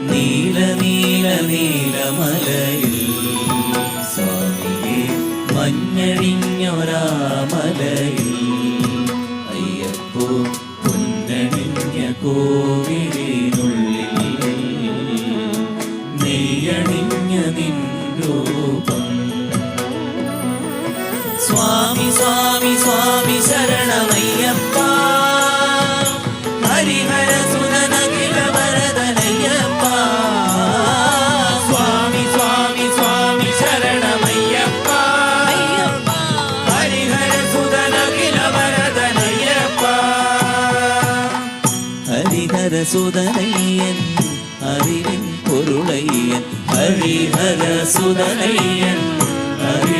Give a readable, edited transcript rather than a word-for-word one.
നീല നീല നീലമലയിൽ സ്വാമിയെ മഞ്ഞണിഞ്ഞൊരാമലയിൽ അയ്യപ്പോ പൊന്നണിഞ്ഞ കോവിലിനുള്ളിൽ നെയ്യണിഞ്ഞ നിൻ രൂപം. സ്വാമി സ്വാമി സ്വാമി ശരണമയ്യപ്പ ഹരിഹര സുതനഖില വരദനയ്യപ്പ. സ്വാമി സ്വാമി സ്വാമി ശരണമയ്യപ്പ ഹരിഹര സുതനഖില വരദനയ്യപ്പ. ഹരിഹര സുതനയ്യൻ അറിവിൻ പൊരുളയ്യൻ ഹരിഹര സുതനയ്യൻ ഹരി